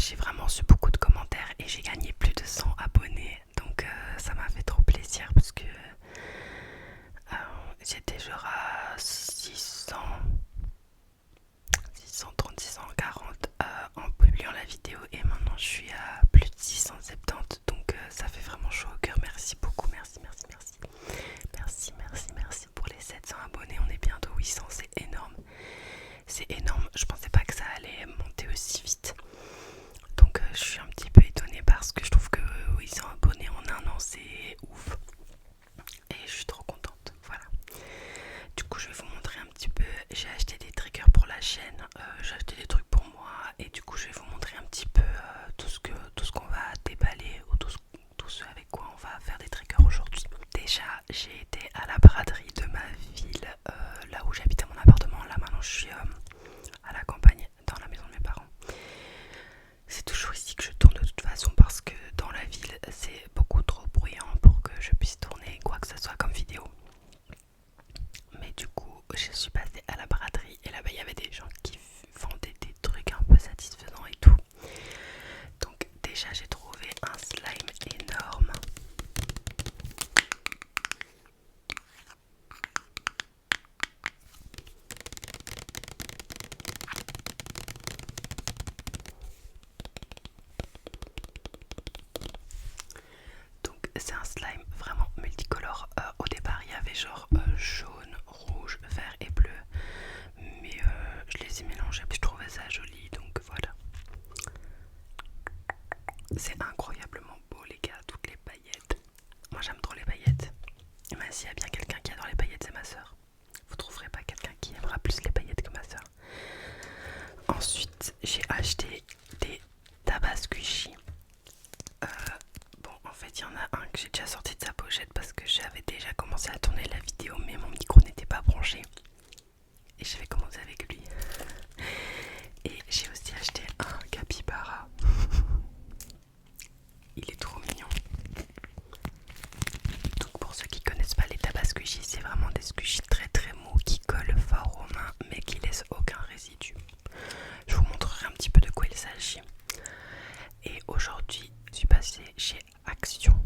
j'ai vraiment reçu beaucoup de commentaires et j'ai gagné plus de 100 abonnés. Donc ça m'a fait trop plaisir parce que j'étais genre à 630, 640 en publiant la vidéo et maintenant je suis à plus de 670. Donc ça fait vraiment chaud au cœur. Merci beaucoup, merci, merci, merci. Merci, merci, merci pour les 700 abonnés. On est bientôt 800, c'est énorme. C'est énorme, je pensais pas que ça allait monter aussi vite. Donc je suis un petit peu étonnée parce que je trouve que 800 abonnés en un an c'est ouf. Et je suis trop contente, voilà. Du coup je vais vous montrer un petit peu. J'ai acheté des triggers pour la chaîne, j'ai acheté des trucs pour moi. Et du coup je vais vous montrer un petit peu tout ce qu'on va déballer ou tout ce avec quoi on va faire des triggers aujourd'hui. Déjà j'ai été à la braderie de ma ville, là où j'habitais mon appartement. Là maintenant je suis à la campagne, dans la maison de mes parents. C'est toujours ici que je tourne de toute façon parce que dans la ville c'est beaucoup trop bruyant pour que je puisse tourner quoi que ce soit comme vidéo. Mais du coup je suis passée à la braderie et là-bas il y avait des gens qui vendaient des trucs un peu satisfaisants et tout. Donc déjà j'ai trouvé un slime énorme. Donc c'est un slime vraiment multicolore. Au départ il y avait genre jaune, rouge, vert et bleu. Mais je les ai mélangés, je trouvais ça joli, donc voilà. C'est incroyablement beau les gars, toutes les paillettes. Moi j'aime trop les paillettes. Mais s'il y a bien quelqu'un qui adore les paillettes, c'est ma soeur. Vous trouverez pas quelqu'un qui aimera plus les paillettes que ma soeur. Ensuite j'ai acheté des tabac squishy. Bon en fait il y en a un que j'ai déjà sorti de sa pochette parce que j'avais déjà commencé à tourner la vidéo mais mon micro n'était pas branché. Et je vais commencer avec lui. Et j'ai aussi acheté un capybara. Il est trop mignon. Donc pour ceux qui connaissent pas les tabac squishy, c'est vraiment des squishies très très mous qui collent fort aux mains mais qui laissent aucun résidu. Je vous montrerai un petit peu de quoi il s'agit. Et aujourd'hui je suis passée chez Action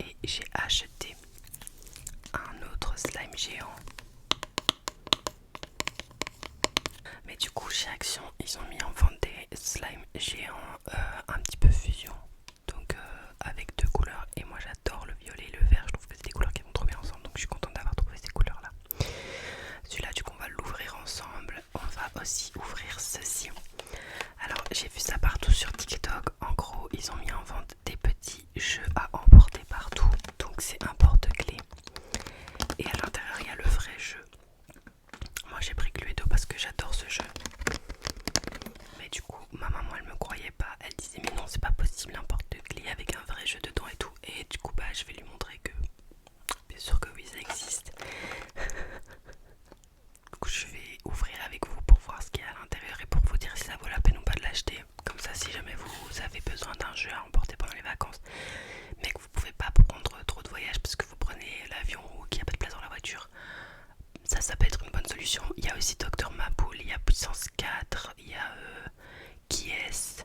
et j'ai acheté un autre slime géant. Mais du coup chez Action ils ont mis en vente des slimes géants un petit peu fusion. Donc avec deux couleurs et moi j'adore le violet et le vert. Je trouve que c'est des couleurs qui vont trop bien ensemble. Donc je suis contente d'avoir trouvé ces couleurs là. Celui-là du coup on va l'ouvrir ensemble. On va aussi ouvrir ceci. Alors j'ai vu ça partout sur TikTok. En gros ils ont mis en vente des petits jeux à emporter partout. Donc c'est un porte-clés. Et à l'intérieur il y a le vrai jeu. Moi j'ai pris Cluedo parce que j'adore ce jeu. Mais du coup ma maman elle me croyait pas. Elle disait mais non c'est pas possible un porte-clés avec un vrai jeu dedans et tout. Et du coup bah je vais lui montrer que bien sûr que oui ça existe. Du coup je vais ouvrir avec vous pour voir ce qu'il y a à l'intérieur et pour vous dire si ça vaut la peine ou pas de l'acheter. Comme ça si jamais vous avez besoin d'un jeu à emporter pendant les vacances mais que vous pouvez pas prendre trop de voyages parce que vous prenez l'avion ou qu'il n'y a pas de place dans la voiture, ça peut être une bonne solution. Il y a aussi Docteur Maboul, il y a Puissance 4, il y a Qui est-ce.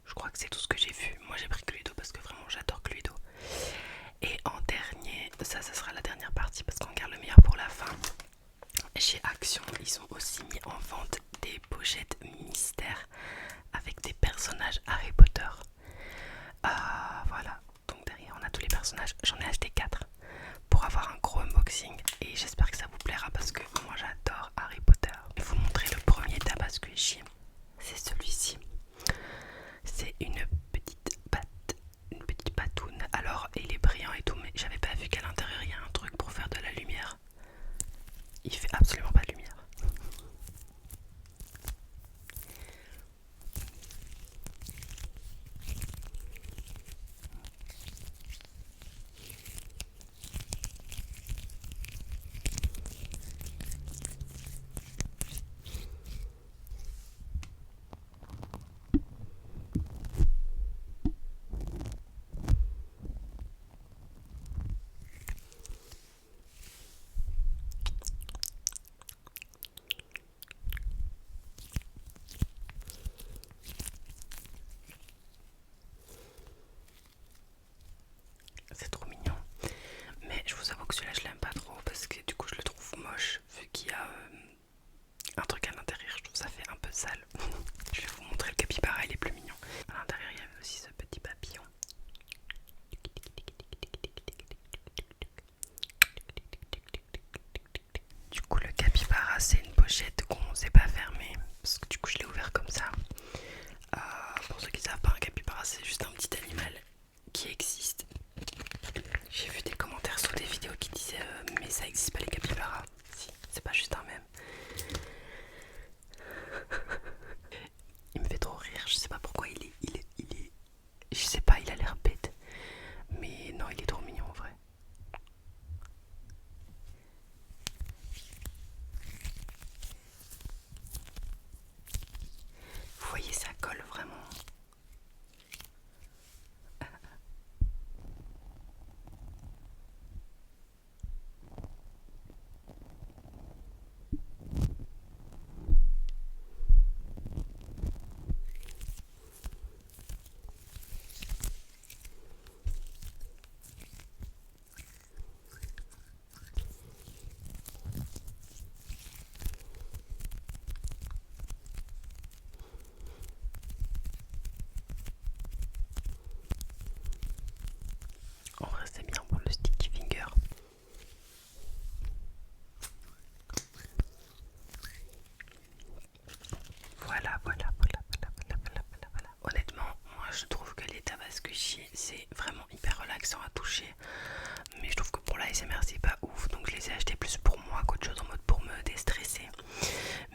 Je crois que c'est tout ce que j'ai vu. Moi j'ai pris Cluedo parce que vraiment j'adore Cluedo. Et en dernier, ça sera la dernière partie parce qu'on garde le meilleur pour Je vais vous montrer le capybara, il est plus mignon. À l'intérieur, il y avait aussi ce petit papillon. Du coup, le capybara, c'est une pochette qu'on ne sait pas fermer. Parce que du coup, je l'ai ouvert comme ça. Pour ceux qui ne savent pas, un capybara, c'est juste un petit animal qui existe. J'ai vu des commentaires sous des vidéos qui disaient mais ça existe pas les capybaras. Si, c'est pas juste un mème. Il me fait trop rire, je sais pas pourquoi je sais pas, il a l'air bête. Mais non, il est trop mignon en vrai. Vous voyez, ça colle vraiment. En vrai, c'est bien pour le sticky finger. Voilà. Honnêtement, moi je trouve que les Tabaskushi c'est vraiment hyper relaxant à toucher. Mais je trouve que pour l'ASMR c'est pas ouf. Donc je les ai achetés plus pour moi qu'autre chose en mode pour me déstresser.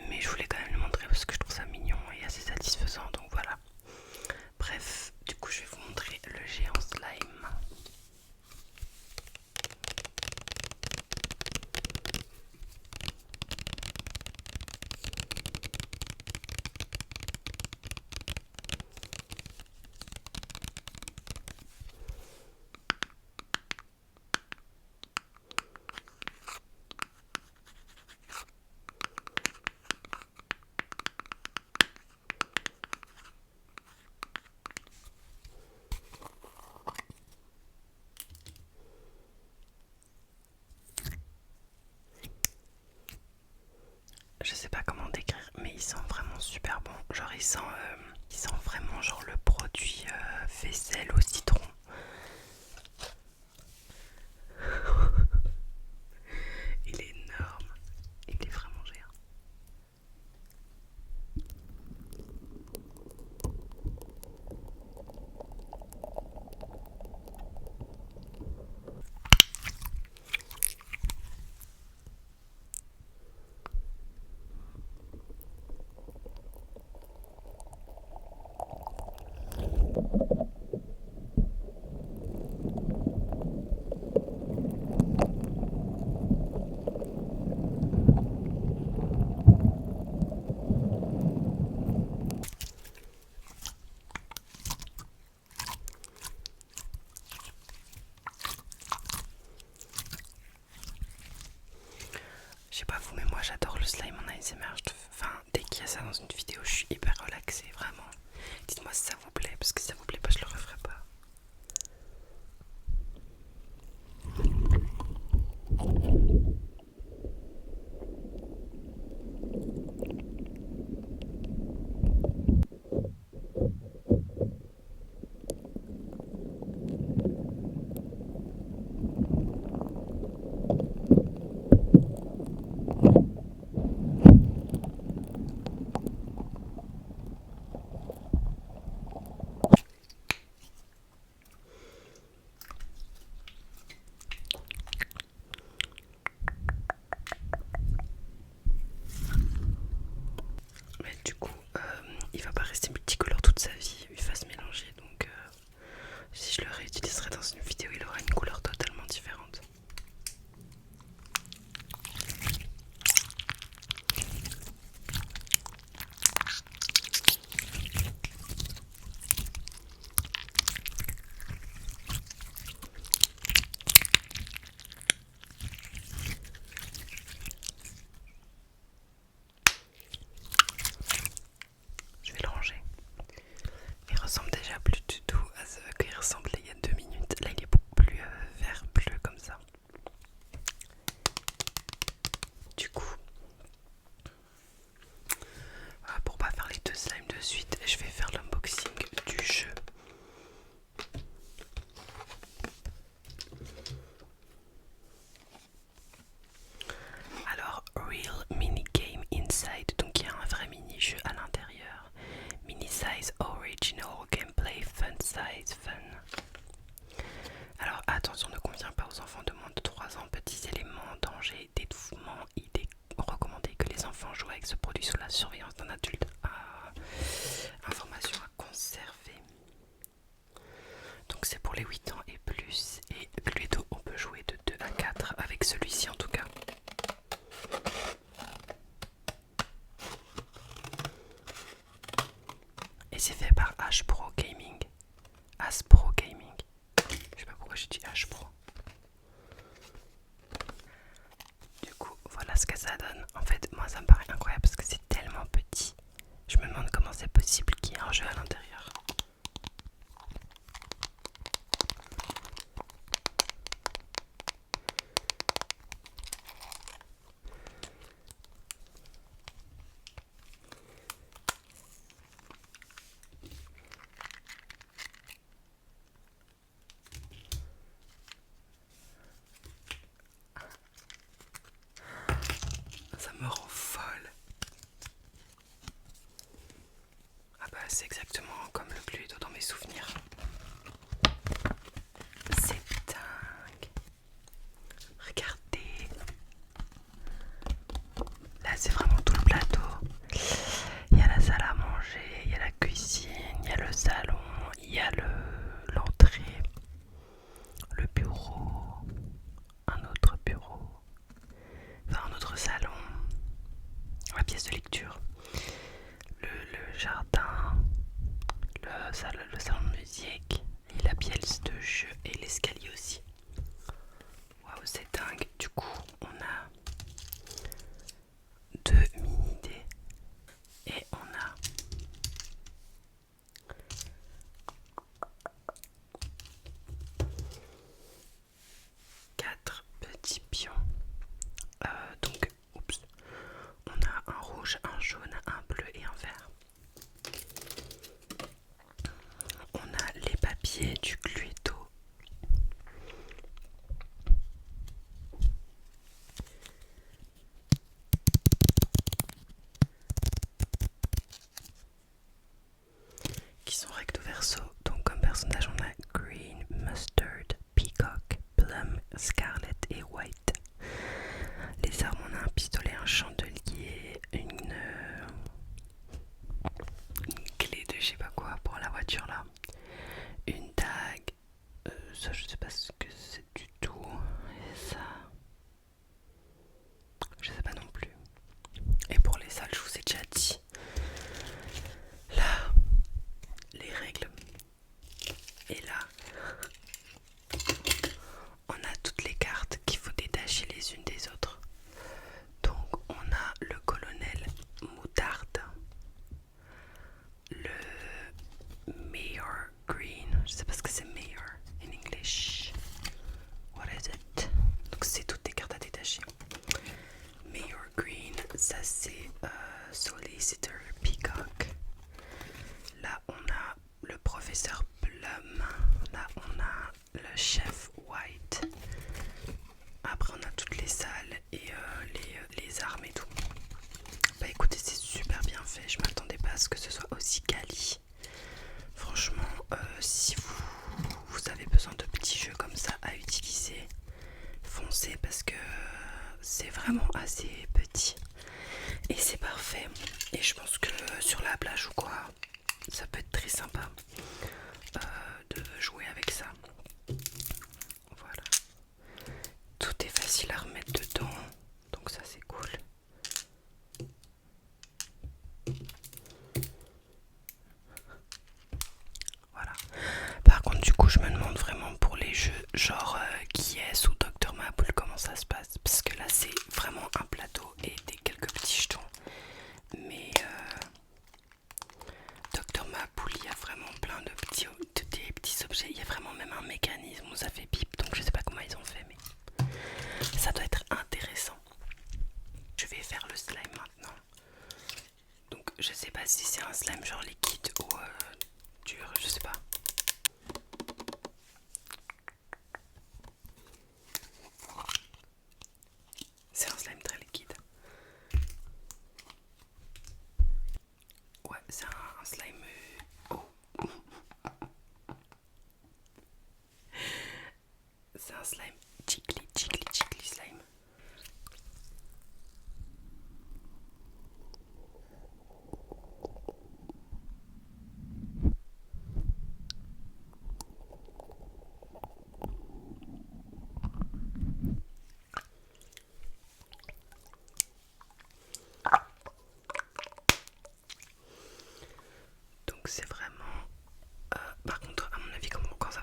Mais je voulais quand même le montrer parce que je trouve ça mignon et assez satisfaisant. Donc voilà. Bref, du coup je vais vous montrer le géant slime. Je sais pas comment décrire, mais il sent vraiment super bon. Genre il sent vraiment genre le produit vaisselle au citron. Il est énorme, il est vraiment géant. Je sais pas vous, mais moi j'adore le slime en ASMR. Enfin, dès qu'il y a ça dans une vidéo, je suis hyper relaxée, vraiment. Dites-moi si ça vous plaît, parce que si ça vous plaît pas, je le referai pas. Mais du coup, il va pas rester multicolore toute sa vie, il va se mélanger. Donc, si je le réutiliserai dans une vidéo, il aura une couleur totalement différente. Je vais le ranger. et c'est fait par H-Pro Gaming. Aspro Gaming. Je sais pas pourquoi j'ai dit H-Pro. Du coup, voilà ce que ça donne. En fait, moi ça me paraît incroyable parce que c'est tellement petit. Je me demande comment c'est possible qu'il y ait un jeu à l'intérieur. Ça me rend folle. Ah bah c'est exactement comme le Cluedo dans mes souvenirs. C'est dingue. Regardez. Là c'est vraiment tout le plateau. Il y a la salle à manger, il y a la cuisine, il y a le salon, il y a l'entrée, le bureau, un autre bureau, enfin un autre salon, la pièce de lecture, le jardin, le salon de musique, et la pièce de jeu et l'escalier aussi. Waouh, c'est dingue. Du coup, on a deux mini-dés et on a quatre petits pions. Donc, oups, on a un rouge, un jaune, un bleu et un vert. On a les papiers du Cluedo. Qui sont recto verso. Donc comme personnage on a Green, Mustard, Peacock, Plum, Scarlet et White. Les armes on a un pistolet, un chandelier, une clé de je sais pas quoi pour la voiture là, une dague, ça je sais pas ce que c'est du tout, et ça je sais pas non plus. Et pour les salles je vous ai déjà dit là les règles. Et là, on a toutes les cartes qu'il faut détacher les unes des autres. Donc, on a le colonel Moutarde, le Mayor Green. Je sais pas ce que c'est Mayor in English. What is it? Donc, c'est toutes les cartes à détacher. Mayor Green, ça c'est Solicitor Peacock. Là, on a le professeur Plum. Là, on a le chef White. Après, on a toutes les salles et les armes et tout. Bah écoutez, c'est super bien fait. Je m'attendais pas à ce que ce soit aussi quali. Franchement, si vous avez besoin de petits jeux comme ça à utiliser, foncez parce que c'est vraiment assez petit. Et c'est parfait. Et je pense que sur la plage ou quoi, ça peut être très sympa de jouer avec ça. Voilà. Tout est facile à remettre dedans. Donc ça c'est cool. Voilà. Par contre du coup je me demande vraiment pour les jeux genre qui est ou Dr Maboul comment ça se passe. Parce que là c'est vraiment un plateau et quelques petits jetons. Mais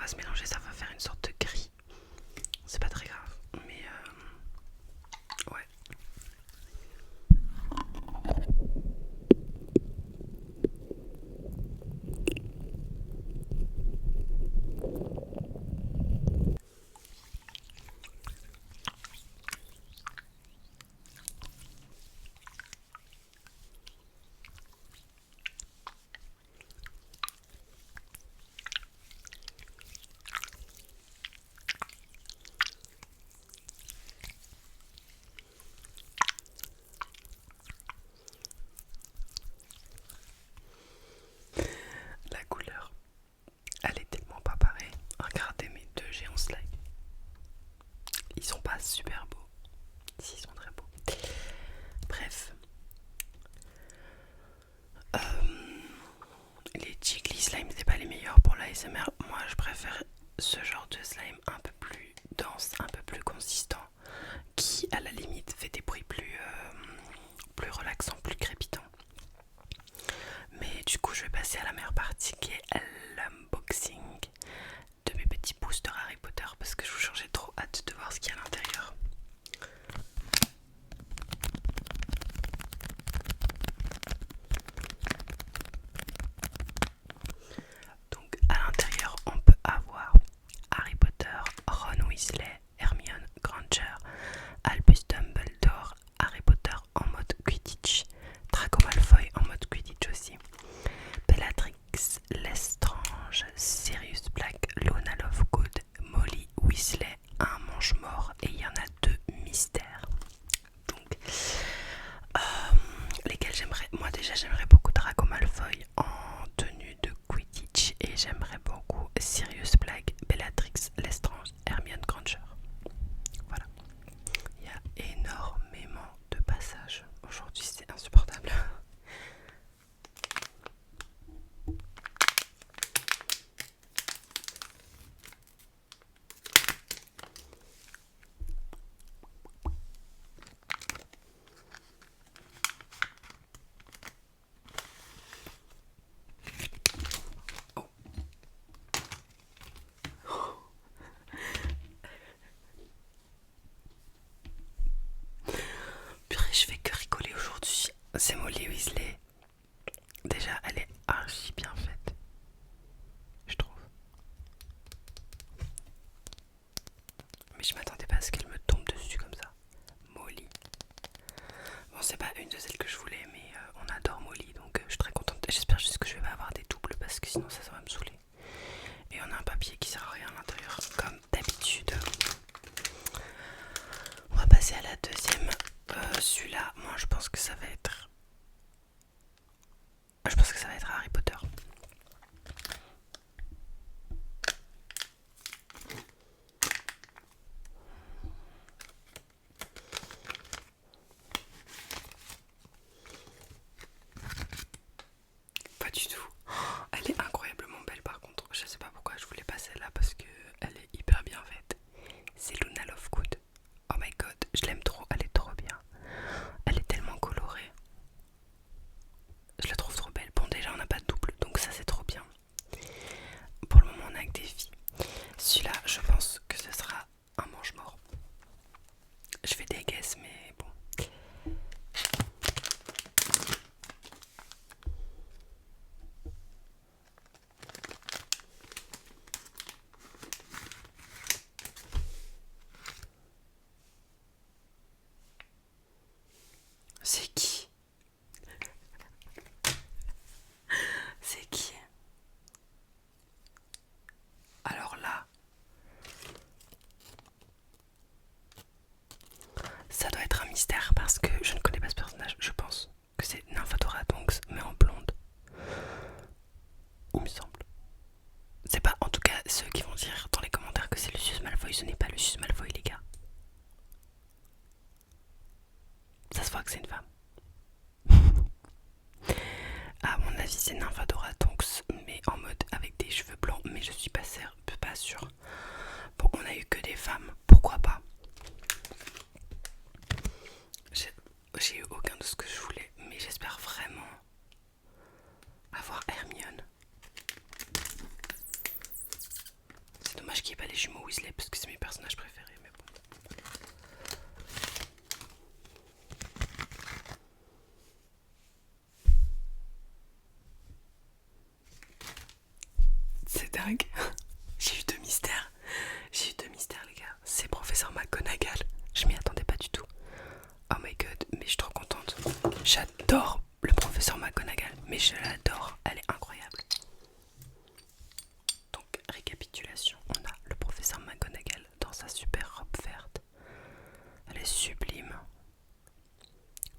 va se mélanger, ça va faire une sorte de gris. C'est pas très grave, mais ouais. La couleur, elle est tellement pas pareille. Regardez mes deux géants slime. Ils sont pas super beaux. Si, ils sont très beaux. Bref. Les Jiggly slime, c'est pas les meilleurs pour l'ASMR. Moi, je préfère ce genre de slime un peu plus dense, un peu plus consistant, qui à la limite fait des bruits plus relaxants, plus crépitants. Mais du coup, je vais passer à la meilleure partie qui est l'unboxing de mes petits boosters Harry Potter parce que je vous jure, j'ai trop hâte de voir ce qu'il y a à l'intérieur. Donc à l'intérieur, on peut avoir Harry Potter, Ron Weasley, Hermione Granger, Albus Dumbledore, Harry Potter en mode Quidditch, Draco Malfoy en mode Quidditch aussi, Bellatrix Lestrange, Sirius Black, Luna Lovegood, Molly Weasley, un mange-mort et il y en a 2 mystères. Donc, lesquels j'aimerais. Moi, déjà, j'aimerais beaucoup Draco Malfoy en tenue de Quidditch et j'aimerais beaucoup Sirius Black, Bellatrix Lestrange, Hermione Granger. Voilà. Il y a énormément de passages. Aujourd'hui, c'est insupportable. Purée, je fais que rigoler aujourd'hui. C'est Molly Weasley. Déjà, elle est archi bien faite, je trouve. Mais je m'attendais pas à ce qu'elle me tombe dessus comme ça. Molly. Bon, c'est pas une de celles que je voulais, mais on adore Molly, donc je suis très contente. J'espère juste que je vais pas avoir des doubles parce que sinon ça va me saouler. Et on a un papier qui sert à rien à l'intérieur, comme d'habitude. On va passer à la deuxième. Celui-là, moi je pense que ça va être. Je pense que ça va être Harry Potter. Pas du tout. Elle est incroyablement belle par contre. Je sais pas pourquoi je voulais pas celle-là parce que elle est hyper bien faite. C'est Luna Lovegood. Oh my god, je l'aime trop, elle est trop bien. Elle est tellement colorée. Je la trouve trop belle. Bon, déjà on n'a pas de double, donc ça c'est trop bien. Pour le moment on a que des filles. Celui-là, je pense que ce sera un mange-mort. Je fais des guesses, mais bon. C'est qui? C'est qui? Alors là, ça doit être un mystère parce que je ne connais pas ce personnage. Je pense que c'est Nymphadora Tonks, mais en blonde. Il me semble. C'est pas, en tout cas, ceux qui vont dire dans les commentaires que c'est Lucius Malfoy, ce n'est pas Lucius Malfoy, les gars. Ça se voit que c'est une femme. À mon avis, c'est Nymphadora Tonks, mais en mode avec des cheveux blancs, mais je suis pas sûre. Bon, on a eu que des femmes, pourquoi pas? J'ai eu aucun de ce que je voulais, mais j'espère vraiment avoir Hermione. jumeaux Weasley parce que c'est mes personnages préférés, mais bon. C'est dingue. J'ai eu deux mystères. J'ai eu deux mystères, les gars. C'est professeur McGonagall. Je m'y attendais pas du tout. Oh my god, mais je suis trop contente. J'adore le professeur McGonagall, mais je l'adore. Elle est incroyable. Donc, récapitulation. On a le professeur McGonagall dans sa super robe verte. Elle est sublime.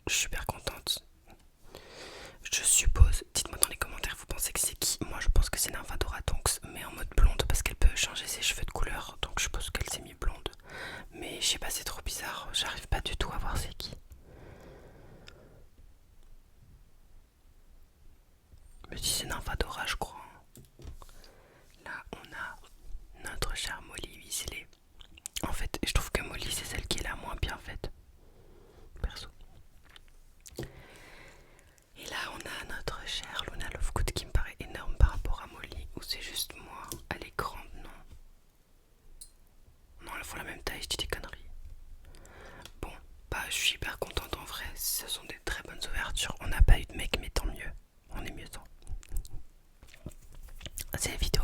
Je suis super contente. Je suppose, dites-moi dans les commentaires, vous pensez que c'est qui? Moi je pense que c'est Nymphadora Tonks, mais en mode blonde parce qu'elle peut changer ses cheveux de couleur, donc je pense qu'elle s'est mis blonde. Mais je sais pas, c'est trop bizarre, j'arrive pas du tout à voir c'est qui. Mais si c'est Nymphadora, je crois. Là on a notre chère Molly Weasley. En fait, je trouve que Molly c'est celle qui est la moins bien faite. Perso. Et là on a notre chère Luna Lovegood qui me paraît énorme par rapport à Molly. Ou c'est juste moi, elle est grande, non? Non, elles font la même taille, je dis des conneries. Bon, bah je suis hyper contente en vrai, ce sont des très bonnes ouvertures. On n'a pas eu de mec, mais tant mieux, on est mieux sans. C'est évident